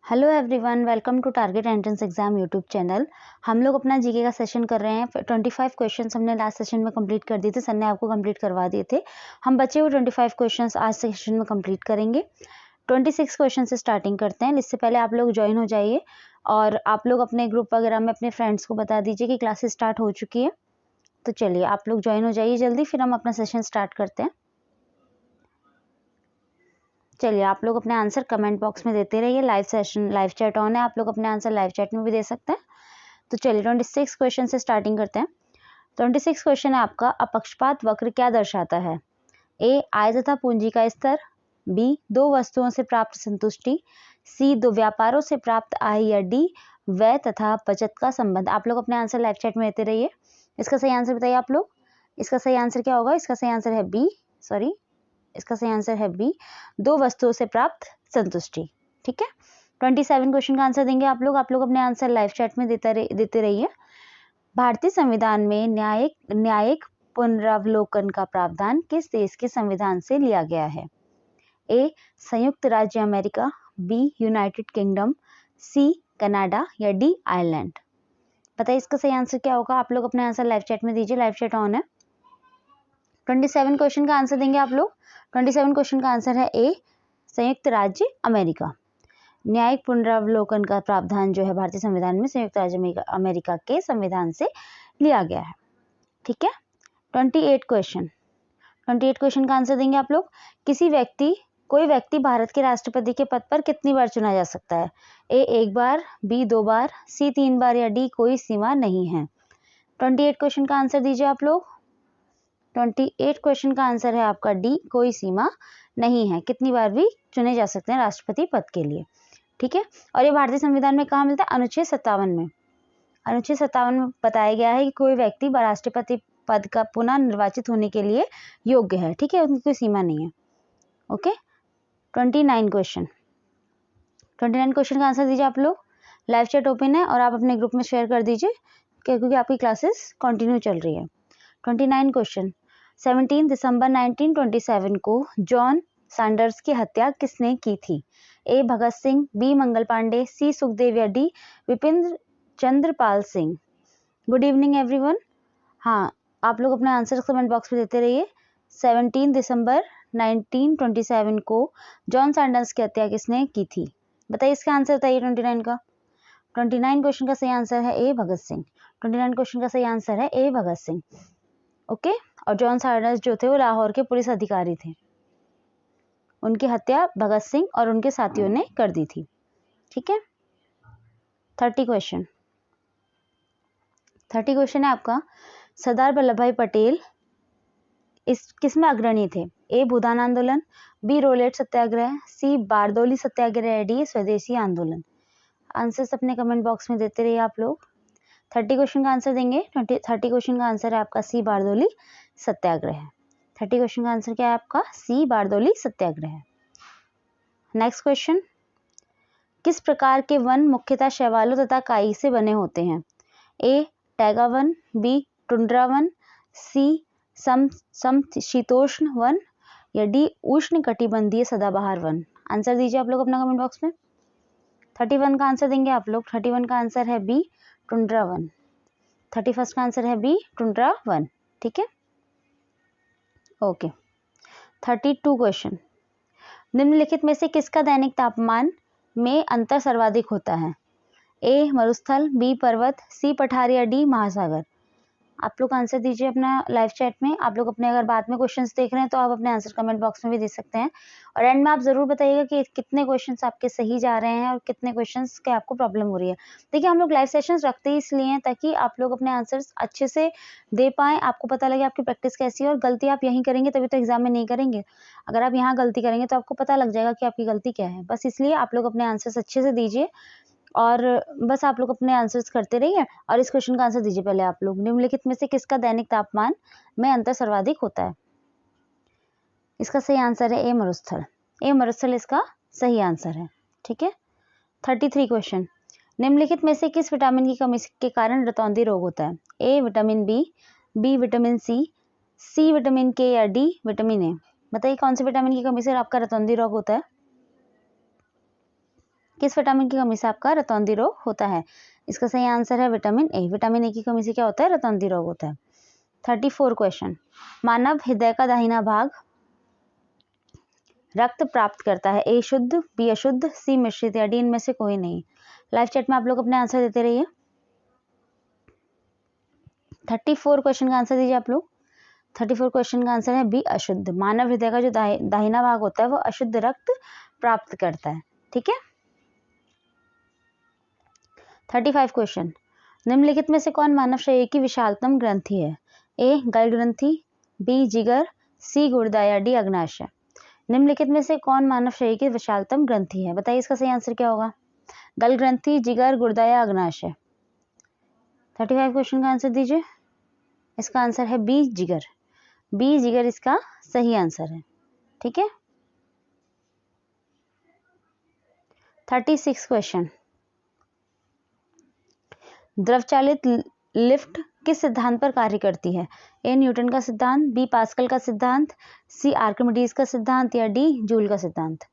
Hello everyone, welcome to target entrance exam YouTube channel. हम लोग अपना जीके का सेशन कर रहे हैं। 25 क्वेश्चंस हमने लास्ट सेशन में कंप्लीट कर दिए थे, सर ने आपको कंप्लीट करवा दिए थे। हम बचे हुए 25 क्वेश्चंस आज सेशन में कंप्लीट करेंगे। 26 क्वेश्चन से स्टार्टिंग करते हैं। इससे पहले आप लोग ज्वाइन हो जाइए और आप लोग अपने ग्रुप वगैरह में अपने फ्रेंड्स को बता दीजिए कि क्लासेस स्टार्ट हो चुकी है। तो चलिए आप लोग ज्वाइन हो जाइए जल्दी, फिर हम अपना सेशन स्टार्ट करते हैं। चलिए आप लोग अपने आंसर कमेंट बॉक्स में देते रहिए। Live session, live chat on है, आप लोग अपने आंसर लाइव चैट में भी दे सकते हैं। तो चलिए 26 क्वेश्चन से स्टार्टिंग करते हैं। 26 क्वेश्चन है आपका, अपक्षपात वक्र क्या दर्शाता है? ए, आय तथा पूंजी का स्तर। बी, दो वस्तुओं से प्राप्त संतुष्टि। सी, दो व्यापारों से प्राप्त आय। या डी, व्यय तथा बचत का संबंध। आप लोग अपने आंसर लाइव चैट में देते रहिए। इसका सही आंसर बताइए आप लोग। इसका सही आंसर क्या होगा? इसका सही आंसर है बी, इसका सही आंसर है बी, दो वस्तुओं से प्राप्त संतुष्टि। ठीक है, 27 क्वेश्चन का आंसर देंगे आप लोग अपने आंसर लाइव चैट में देते रहिए। भारतीय संविधान में न्यायिक पुनरावलोकन का प्रावधान किस देश के संविधान से लिया गया है? ए, संयुक्त राज्य America. B, United Kingdom. C, Canada. या डी, आयरलैंड। बताइए इसका सही आंसर क्या होगा? आप लोग अपने आंसर लाइव चैट में दीजिए, लाइव चैट ऑन है। 27 क्वेश्चन का आंसर देंगे आप लोग। 27 क्वेश्चन का आंसर है ए, संयुक्त राज्य अमेरिका। न्यायिक पुनरावलोकन का प्रावधान जो है भारतीय संविधान में संयुक्त राज्य अमेरिका के संविधान से लिया गया है। ठीक है, 28 क्वेश्चन का आंसर देंगे आप लोग। कोई व्यक्ति भारत के राष्ट्रपति के पद पर कितनी बार चुना जा सकता है? ए, एक बार। बी, दो बार। सी, तीन बार। या डी, कोई सीमा नहीं है। 28 क्वेश्चन का आंसर दीजिए आप लोग। 28 क्वेश्चन का आंसर है आपका डी, कोई सीमा नहीं है, कितनी बार भी चुने जा सकते हैं राष्ट्रपति पद के लिए। ठीक है, और ये भारतीय संविधान में कहाँ मिलता है? अनुच्छेद 57 में। अनुच्छेद 57 में बताया गया है कि कोई व्यक्ति राष्ट्रपति पद का पुनः निर्वाचित होने के लिए योग्य है। ठीक है, उनकी कोई सीमा नहीं है। ओके, 29 क्वेश्चन का आंसर दीजिए आप लोग। लाइव चैट ओपन है और आप अपने ग्रुप में शेयर कर दीजिए क्योंकि आपकी क्लासेस कंटिन्यू चल रही है। 29 क्वेश्चन, 17 दिसंबर 1927 को जॉन सैंडर्स की हत्या किसने की थी? ए, भगत सिंह। बी, मंगल पांडे। सी, सुखदेव। या D, Vipin Chandrapal Singh. Good evening everyone. हाँ, आप लोग अपने आंसर कमेंट बॉक्स में देते रहिए। 17 दिसंबर 1927 को जॉन सैंडर्स की हत्या किसने की थी? बताइए इसका आंसर बताइए 29 का। 29 क्वेश्चन का सही आंसर है ए, भगत सिंह। 29 क्वेश्चन का सही आंसर है ए, भगत सिंह। ओके, और जॉन सैंडर्स जो थे वो लाहौर के पुलिस अधिकारी थे। उनकी हत्या भगत सिंह और उनके साथियों ने कर दी थी। ठीक है, 30 क्वेश्चन है आपका, सरदार वल्लभ भाई पटेल किसमें अग्रणी थे? ए, भूदान आंदोलन। बी, रोलेट सत्याग्रह। सी, बारदौली सत्याग्रह। डी, स्वदेशी आंदोलन। आंसर्स अपने कमेंट बॉक्स में देते रहिए आप लोग। 30 क्वेश्चन का आंसर देंगे। 30 क्वेश्चन का आंसर है आपका सी, बारदौली सत्याग्रह। 30 क्वेश्चन का आंसर क्या है आपका? सी, बारदौली सत्याग्रह। नेक्स्ट क्वेश्चन, किस प्रकार के वन मुख्यतः शैवालों तथा काई से बने होते हैं? ए, टैगा वन। बी, टुंड्रा वन। सी, समशीतोष्ण वन। या डी, उष्ण कटिबंधीय सदाबहार वन। आंसर दीजिए आप लोग अपना कमेंट बॉक्स में। 31 का आंसर देंगे आप लोग। 31 का आंसर है बी, टुंड्रा वन। 31 का आंसर है बी, टुंड्रा वन। ठीक है, ओके। 32 क्वेश्चन, निम्नलिखित में से किसका दैनिक तापमान में अंतर सर्वाधिक होता है? ए, मरुस्थल। बी, पर्वत। सी, पठार। या डी, महासागर। आप लोग आंसर दीजिए अपना लाइव चैट में। आप लोग अपने अगर बाद में क्वेश्चंस देख रहे हैं तो आप अपने आंसर कमेंट बॉक्स में भी दे सकते हैं। और एंड में आप जरूर बताइएगा कि कितने क्वेश्चंस आपके सही जा रहे हैं और कितने क्वेश्चंस के आपको प्रॉब्लम हो रही है। देखिए, हम लोग लाइव सेशंस रखते ही इसलिए हैं ताकि आप लोग अपने आंसर्स अच्छे से दे पाएँ, आपको पता लगे आपकी प्रैक्टिस कैसी है। और गलती आप यहीं करेंगे तभी तो एग्जाम में नहीं करेंगे। अगर आप यहाँ गलती करेंगे तो आपको पता लग जाएगा कि आपकी गलती क्या है। बस इसलिए आप लोग अपने आंसर्स अच्छे से दीजिए और बस आप लोग अपने आंसर्स करते रहिए। और इस क्वेश्चन का आंसर दीजिए पहले आप लोग, निम्नलिखित में से किसका दैनिक तापमान में अंतर सर्वाधिक होता है? इसका सही आंसर है ए, मरुस्थल। ए, मरुस्थल इसका सही आंसर है। ठीक है, 33 क्वेश्चन, निम्नलिखित में से किस विटामिन की कमी के कारण रतौंधी रोग होता है? A, vitamin B. B, vitamin C, vitamin K. या डी, विटामिन ए। बताइए कौन से विटामिन की कमी से आपका रतौंधी रोग होता है? किस विटामिन की कमी से आपका रतौंधी रोग होता है? इसका सही आंसर है विटामिन ए। विटामिन ए की कमी से क्या होता है? रतौंधी रोग होता है। 34 क्वेश्चन, मानव हृदय का दाहिना भाग रक्त प्राप्त करता है, ए शुद्ध, बी अशुद्ध, सी मिश्रित या डी इनमें से कोई नहीं। लाइव चैट में आप लोग अपने आंसर देते रहिए। 34 क्वेश्चन का आंसर दीजिए आप लोग। 34 क्वेश्चन का आंसर है बी अशुद्ध। मानव हृदय का जो दाहिना भाग होता है वो अशुद्ध रक्त प्राप्त करता है। ठीक है। 35 क्वेश्चन, निम्नलिखित में से कौन मानव शरीर की विशालतम ग्रंथि है? ए गल ग्रंथि, बी जिगर, सी गुर्दा या डी अग्नाशय। निम्नलिखित में से कौन मानव शरीर की विशालतम ग्रंथि है? बताइए इसका सही आंसर क्या होगा? गल ग्रंथि, जिगर, गुर्दा या अग्नाशय। 35 क्वेश्चन का आंसर दीजिए। इसका आंसर है बी जिगर। बी जिगर इसका सही आंसर है। ठीक है। 36 क्वेश्चन, द्रवचालित लिफ्ट किस सिद्धांत पर कार्य करती है? ए न्यूटन का सिद्धांत, बी पास्कल का सिद्धांत, सी आर्किमिडीज का सिद्धांत या डी जूल का सिद्धांत।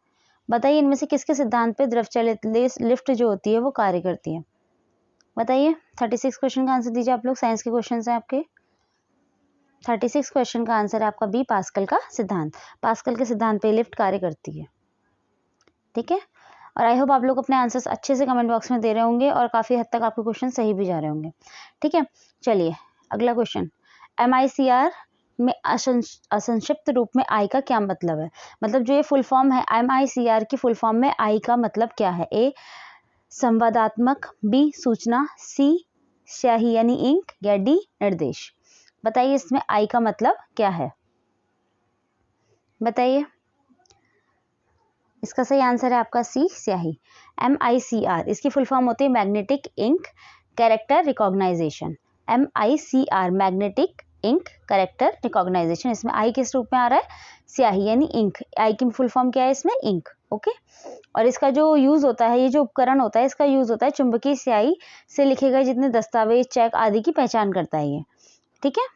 बताइए इनमें से किसके सिद्धांत पे द्रवचालित लिफ्ट जो होती है वो कार्य करती है? बताइए। 36 क्वेश्चन का आंसर दीजिए आप लोग। साइंस के क्वेश्चन हैं आपके। 36 क्वेश्चन का आंसर है आपका बी पास्कल का सिद्धांत। पास्कल के सिद्धांत पे लिफ्ट कार्य करती है। ठीक है। और आई होप आप लोग अपने आंसर्स अच्छे से कमेंट बॉक्स में दे रहे होंगे और काफ़ी हद तक आपके क्वेश्चन सही भी जा रहे होंगे। ठीक है। चलिए अगला क्वेश्चन, MICR में असंक्षिप्त रूप में आई का क्या मतलब है? मतलब जो ये फुल फॉर्म है MICR की फुल फॉर्म में आई का मतलब क्या है? ए संवादात्मक, बी सूचना, सी स्याही यानी इंक या डी निर्देश। बताइए इसमें आई का मतलब क्या है? बताइए। इसका सही आंसर है आपका सी स्याही। MICR इसकी फुल फॉर्म होती है magnetic ink character recognisation. MICR magnetic ink character recognisation. इसमें आई किस रूप में आ रहा है? स्याही यानी इंक। आई की फुल फॉर्म क्या है इसमें? इंक। ओके। और इसका जो यूज होता है, ये जो उपकरण होता है इसका यूज होता है चुंबकीय स्याही से लिखे गए जितने दस्तावेज, चेक आदि की पहचान करता है ये। ठीक है।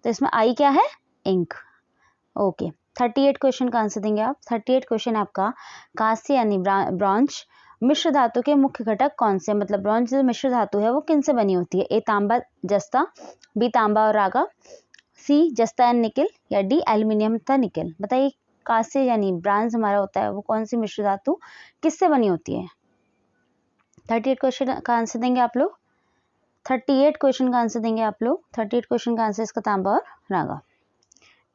तो इसमें आई क्या है? इंक। ओके। 38 क्वेश्चन का आंसर देंगे आप। 38 क्वेश्चन आपका, कांस्य यानी ब्रॉन्ज मिश्र धातु के मुख्य घटक कौन से? मतलब ब्रॉन्ज जो मिश्र धातु है वो किन से बनी होती है? ए तांबा जस्ता, बी तांबा और रागा, सी जस्ता एंड निकल या डी एल्यूमिनियम तथा निकल। बताइए कांस्य यानी ब्रॉन्ज हमारा होता है वो कौन सी मिश्र धातु किससे बनी होती है? 38 क्वेश्चन का आंसर देंगे आप लोग। 38 क्वेश्चन का आंसर देंगे आप लोग। 38 क्वेश्चन का आंसर इसका तांबा और रागा।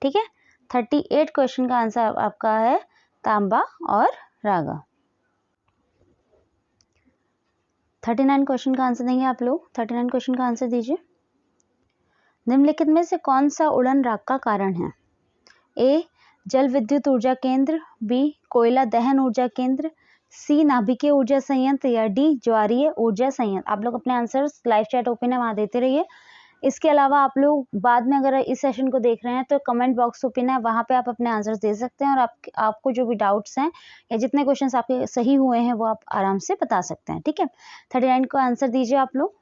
ठीक है। 38 क्वेश्चन का आंसर आपका है तांबा और रागा। 39 क्वेश्चन का आंसर देंगे आप लोग। 39 क्वेश्चन का आंसर दीजिए। निम्नलिखित में से कौन सा उड़न राग का कारण है? ए जल विद्युत ऊर्जा केंद्र, बी कोयला दहन ऊर्जा केंद्र, सी नाभिकीय ऊर्जा संयंत्र या डी ज्वारीय ऊर्जा संयंत्र। आप लोग अपने आंसर्स लाइव चैट ओपन है वहां देते रहिए। इसके अलावा आप लोग बाद में अगर इस सेशन को देख रहे हैं तो कमेंट बॉक्स ओपन है, वहां पे आप अपने आंसर्स दे सकते हैं और आपको जो भी डाउट्स हैं या जितने क्वेश्चंस आपके सही हुए हैं वो आप आराम से बता सकते हैं। ठीक है। 39 को आंसर दीजिए आप लोग।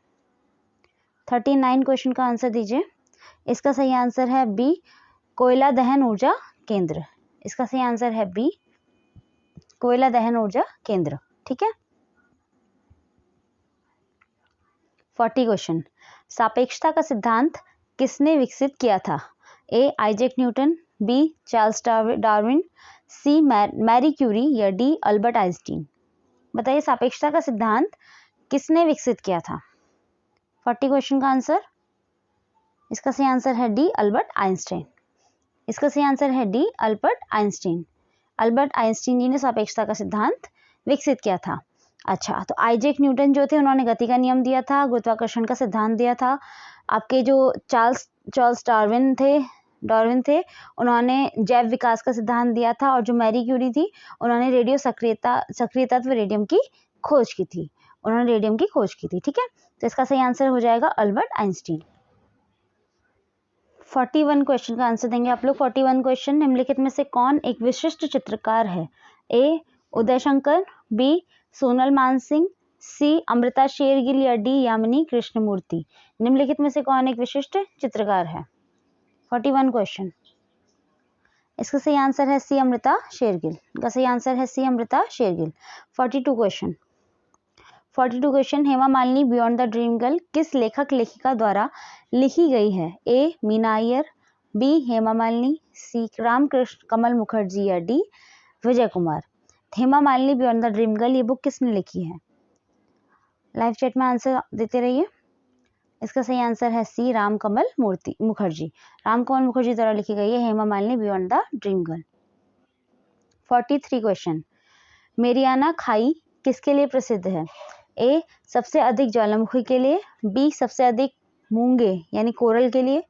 39 क्वेश्चन का आंसर दीजिए। इसका सही आंसर है बी कोयला दहन ऊर्जा केंद्र। इसका सही आंसर है बी कोयला दहन ऊर्जा केंद्र। ठीक है। 40 क्वेश्चन, सापेक्षता का सिद्धांत किसने विकसित किया था? A Isaac Newton, B Charles Darwin, C Marie Curie या डी अल्बर्ट आइंस्टीन। बताइए सापेक्षता का सिद्धांत किसने विकसित किया था? 40 क्वेश्चन का आंसर, इसका सही आंसर है डी अल्बर्ट आइंस्टीन। इसका सही आंसर है D Albert Einstein. Albert Einstein ji ने सापेक्षता का सिद्धांत विकसित किया था। अच्छा, तो आइजैक न्यूटन जो थे उन्होंने गति का नियम दिया था, गुरुत्वाकर्षण का सिद्धांत दिया था। आपके जो चार्ल्स डार्विन थे उन्होंने जैव विकास का सिद्धांत दिया था और जो मैरी क्यूरी थी उन्होंने रेडियो सक्रिय तत्व रेडियम की खोज की थी। ठीक है। तो इसका सही आंसर हो जाएगा अल्बर्ट आइंस्टीन। 41 क्वेश्चन का आंसर देंगे आप लोग। 41 क्वेश्चन, निम्नलिखित में से कौन एक विशिष्ट चित्रकार है? ए उदय शंकर, बी सोनल मानसिंह, सी अमृता शेरगिल या डी यामिनी कृष्णमूर्ति। निम्नलिखित में से कौन एक विशिष्ट चित्रकार है? 41 क्वेश्चन, इसका सही आंसर है सी अमृता शेरगिल। इसका सही आंसर है C Amrita Shergil. 42 question, 42 question, Hema Malini beyond the dream girl किस लेखक लेखिका द्वारा लिखी गई है? A Meena Iyer, B Hema Malini, C Ramakrishna Kamal Mukherjee या D Vijay Kumar. Hema Malini beyond the dream girl ये बुक किसने लिखी है? लाइव चैट में आंसर देते रहिए। इसका सही आंसर है सी रामकमल मुखर्जी। रामकमल मुखर्जी द्वारा लिखी गई है Hema Malini beyond the dream girl. 43 question, Mariana खाई किसके लिए प्रसिद्ध है? ए सबसे अधिक ज्वालामुखी के लिए, बी सबसे अधिक मूंगे यानी कोरल के लिए,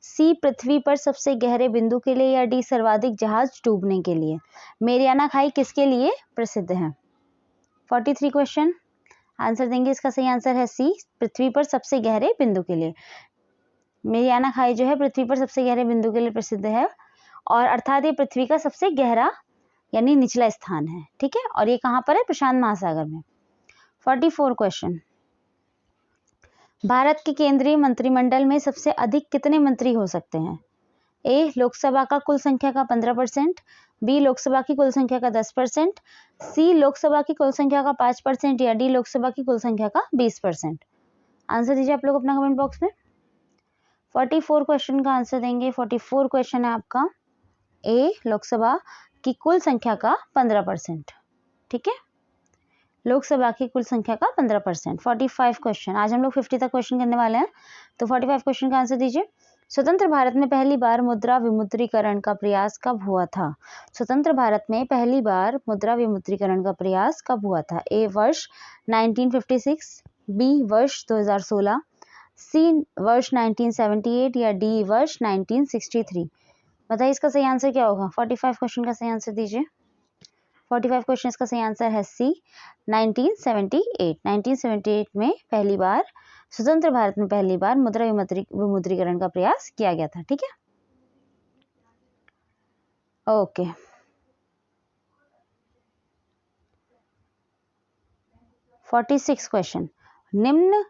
सी पृथ्वी पर सबसे गहरे बिंदु के लिए या डी सर्वाधिक जहाज डूबने के लिए। मेरियाना खाई किसके लिए प्रसिद्ध है? 43 क्वेश्चन, आंसर देंगे। इसका सही आंसर है सी पृथ्वी पर सबसे गहरे बिंदु के लिए। मेरियाना खाई जो है पृथ्वी पर सबसे गहरे बिंदु के लिए प्रसिद्ध है, और अर्थात ये पृथ्वी का सबसे गहरा यानी निचला स्थान है। ठीक है, और ये कहाँ पर है? प्रशांत महासागर में। 44 क्वेश्चन, भारत के केंद्रीय मंत्रिमंडल में सबसे अधिक कितने मंत्री हो सकते हैं? ए लोकसभा का कुल संख्या का 15%, बी लोकसभा की कुल संख्या का 10%, सी लोकसभा की कुल संख्या का 5% या डी लोकसभा की कुल संख्या का 20%। आंसर दीजिए आप लोग अपना कमेंट बॉक्स में। 44 क्वेश्चन का आंसर देंगे। 44 क्वेश्चन है आपका ए लोकसभा की कुल संख्या का 15%। ठीक है, लोकसभा की कुल संख्या का 15%। 45 क्वेश्चन, आज हम लोग 50 तक क्वेश्चन करने वाले हैं, तो 45 क्वेश्चन का आंसर दीजिए। स्वतंत्र भारत में पहली बार मुद्रा विमुद्रीकरण का प्रयास कब हुआ था? स्वतंत्र भारत में पहली बार मुद्रा विमुद्रीकरण का प्रयास कब हुआ था? ए वर्ष 1956, बी वर्ष 2016, सी वर्ष 1978 या डी वर्ष 1963। बताइए इसका सही आंसर क्या होगा? 45 क्वेश्चन का सही आंसर दीजिए। 45 क्वेश्चन का सही आंसर है सी 1978। 1978 में पहली बार स्वतंत्र भारत में पहली बार मुद्रा विमुद्रीकरण का प्रयास किया गया था। ठीक है, ओके। फोर्टी 46 क्वेश्चन, निम्न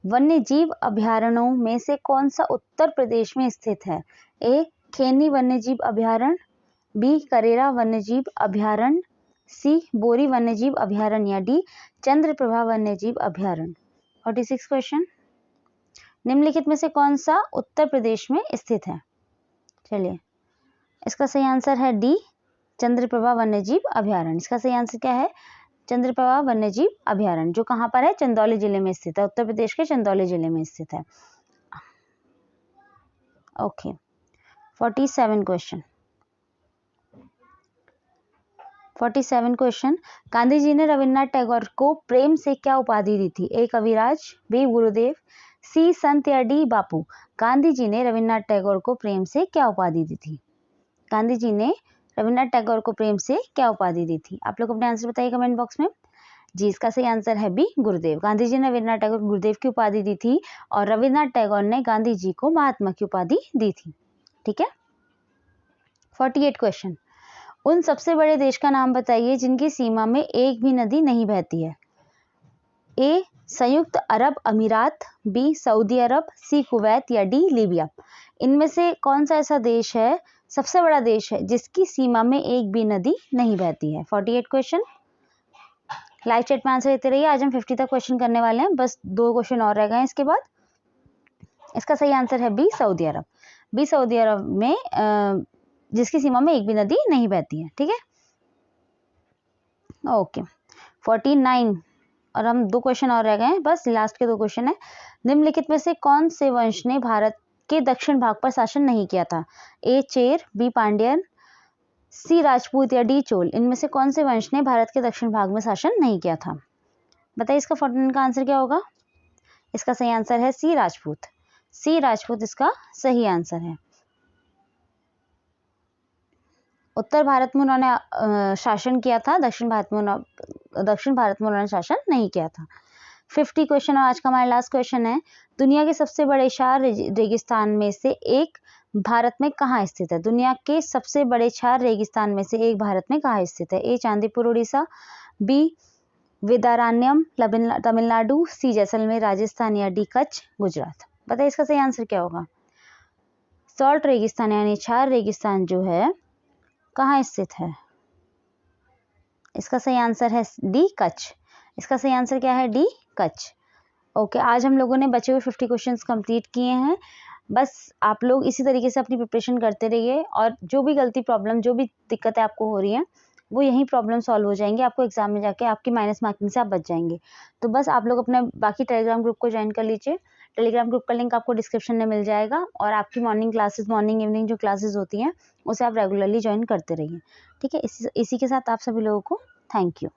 वन्यजीव अभयारण्यों में से कौन सा उत्तर प्रदेश में स्थित है? ए खेनी वन्यजीव अभयारण्य, बी करेरा वन्यजीव अभयारण्य, सी बोरी वन्यजीव अभयारण्य या डी चंद्रप्रभा वन्यजीव अभयारण्य। 46 क्वेश्चन, निम्नलिखित में से कौन सा उत्तर प्रदेश में स्थित है? चलिए, इसका सही आंसर है डी चंद्रप्रभा वन्यजीव अभयारण्य। इसका सही आंसर क्या है? चंद्रप्रभा वन्यजीव अभयारण्य, जो कहाँ पर है? चंदौली जिले में स्थित है, उत्तर प्रदेश के चंदौली जिले में स्थित है। Okay. 47 question, 47 question, Gandhi ji ने रविन्द्रनाथ टैगोर को प्रेम से क्या उपाधि दी थी? ए कविराज, बी गुरुदेव, सी संत या डी बापू। गांधी जी ने रविन्द्रनाथ टैगोर को प्रेम से क्या उपाधि दी थी? गांधी जी ने रविन्द्रनाथ टैगोर को प्रेम से क्या उपाधि दी थी? आप लोग अपने आंसर बताइए कमेंट बॉक्स में। जी, इसका सही आंसर है बी गुरुदेव। गांधी जी ने रविन्द्रनाथ टैगोर को गुरुदेव की उपाधि दी थी और रविन्द्रनाथ टैगोर ने गांधी जी को महात्मा की उपाधि दी थी। ठीक है। 48 क्वेश्चन, उन सबसे बड़े देश का नाम बताइए जिनकी सीमा में एक भी नदी नहीं बहती है। ए संयुक्त अरब अमीरात, बी सऊदी अरब, सी कुवैत या डी लीबिया। इनमें से कौन सा ऐसा देश है, सबसे बड़ा देश है, जिसकी सीमा में एक भी नदी नहीं बहती है? 48 क्वेश्चन, लाइव चैट में आंसर देते रहिए। आज हम 50 तक क्वेश्चन करने वाले हैं, बस 2 क्वेश्चन और रह गए हैं इसके बाद। इसका सही आंसर है बी सऊदी अरब। बी सऊदी अरब में जिसकी सीमा में एक भी नदी नहीं बहती है। ठीक है, ओके। 49, और हम 2 क्वेश्चन और रह गए हैं, बस लास्ट के 2 क्वेश्चन है। निम्नलिखित में से कौन से वंश ने भारत के दक्षिण भाग पर शासन नहीं किया था? ए चेर, बी पांड्यन, सी राजपूत या डी चोल। इनमें से कौन से वंश ने भारत के दक्षिण भाग में शासन नहीं किया था? बताइए इसका 49 का आंसर क्या होगा? इसका सही आंसर है सी राजपूत। सी राजपूत इसका सही आंसर है। उत्तर भारत में उन्होंने शासन किया था, दक्षिण भारत में उन्होंने शासन नहीं किया था। 50 क्वेश्चन, और आज का हमारा लास्ट क्वेश्चन है, दुनिया के सबसे बड़े 4 रेगिस्तान में से एक भारत में कहाँ स्थित है? दुनिया के सबसे बड़े 4 रेगिस्तान में से एक भारत में कहाँ स्थित है? ए चांदीपुर उड़ीसा, बी वेदारण्यम तमिलनाडु, सी जैसलमेर राजस्थान या डी कच्छ गुजरात। बताइए इसका सही आंसर क्या होगा? सॉल्ट रेगिस्तान यानी 4 रेगिस्तान जो है कहाँ स्थित है? इसका सही आंसर है डी कच्छ। इसका सही आंसर क्या है? डी, कच्छ। ओके, आज हम लोगों ने बचे हुए 50 क्वेश्चंस कंप्लीट किए हैं। बस आप लोग इसी तरीके से अपनी प्रिपरेशन करते रहिए और जो भी गलती प्रॉब्लम जो भी दिक्कतें आपको हो रही हैं वो यही प्रॉब्लम सॉल्व हो जाएंगे। आपको एग्जाम में जाके आपकी माइनस मार्किंग से आप बच जाएंगे। तो बस आप लोग अपने बाकी टेलीग्राम ग्रुप को ज्वाइन कर लीजिए। टेलीग्राम ग्रुप का लिंक आपको डिस्क्रिप्शन में मिल जाएगा और आपकी मॉर्निंग क्लासेस, मॉर्निंग इवनिंग जो क्लासेस होती हैं उसे आप रेगुलरली ज्वाइन करते रहिए। ठीक है, इसी के साथ आप सभी लोगों को थैंक यू।